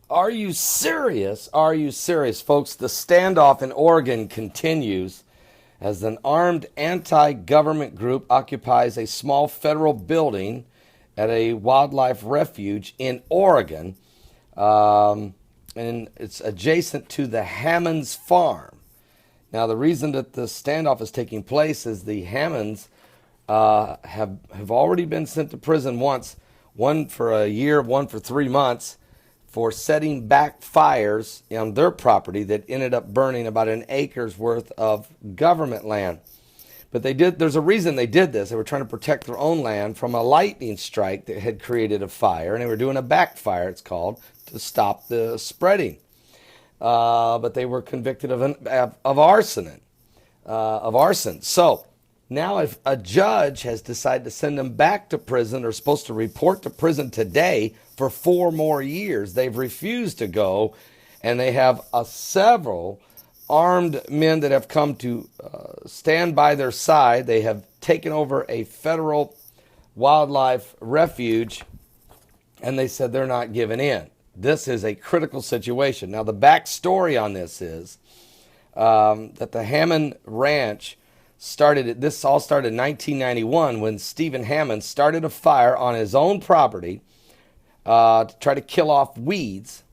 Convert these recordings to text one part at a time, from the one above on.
Are you serious? Are you serious, folks? The standoff in Oregon continues as an armed anti-government group occupies a small federal building at a wildlife refuge in Oregon. And it's adjacent to the Hammonds farm. Now, the reason that the standoff is taking place is the Hammonds have already been sent to prison once, one for a year, one for 3 months, for setting back fires on their property that ended up burning about an acre's worth of government land. But there's a reason they did this. They were trying to protect their own land from a lightning strike that had created a fire, and they were doing a backfire, it's called, to stop the spreading. But they were convicted of arson. So now if a judge has decided to send them back to prison, they're supposed to report to prison today for 4 more years. They've refused to go, and they have several armed men that have come to stand by their side. They have taken over a federal wildlife refuge, and they said they're not giving in. This is a critical situation. Now, the backstory on this is that the Hammond Ranch this all started in 1991 when Stephen Hammond started a fire on his own property to try to kill off weeds.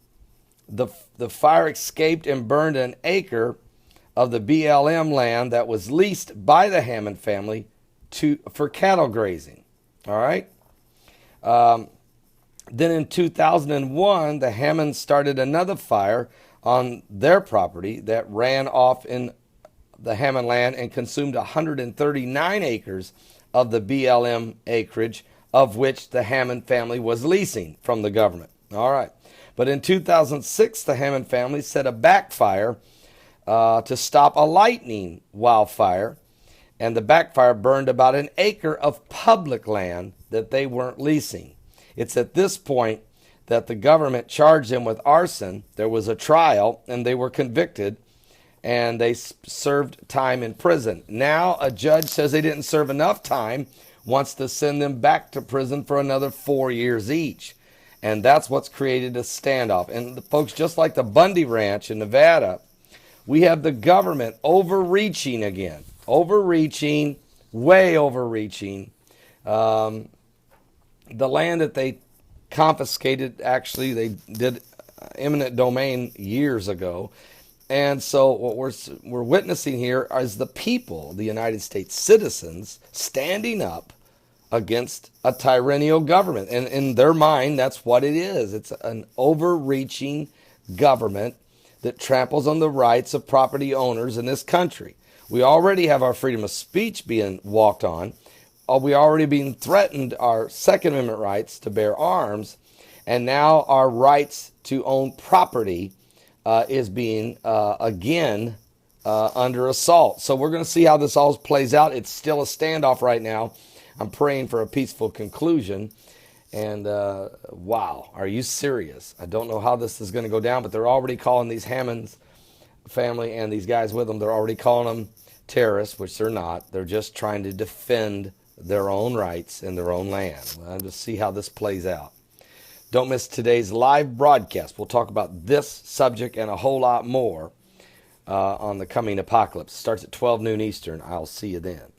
The fire escaped and burned an acre of the BLM land that was leased by the Hammond family for cattle grazing. All right. Then in 2001, the Hammonds started another fire on their property that ran off in the Hammond land and consumed 139 acres of the BLM acreage, of which the Hammond family was leasing from the government. All right. But in 2006, the Hammond family set a backfire to stop a lightning wildfire, and the backfire burned about an acre of public land that they weren't leasing. It's at this point that the government charged them with arson. There was a trial, and they were convicted, and they served time in prison. Now a judge says they didn't serve enough time, wants to send them back to prison for another 4 years each. And that's what's created a standoff. And folks, just like the Bundy Ranch in Nevada, we have the government overreaching again. Overreaching, way overreaching. The land that they confiscated, actually, they did eminent domain years ago. And so what we're witnessing here is the people, the United States citizens, standing up against a tyrannical government. And in their mind, that's what it is. It's an overreaching government that tramples on the rights of property owners in this country. We already have our freedom of speech being walked on. We already being threatened our Second Amendment rights to bear arms. And now our rights to own property is being, again, under assault. So we're going to see how this all plays out. It's still a standoff right now. I'm praying for a peaceful conclusion. And wow, are you serious? I don't know how this is going to go down, but they're already calling these Hammonds family and these guys with them, they're already calling them terrorists, which they're not. They're just trying to defend their own rights in their own land. We'll just see how this plays out. Don't miss today's live broadcast. We'll talk about this subject and a whole lot more on the coming apocalypse. It starts at 12 noon Eastern. I'll see you then.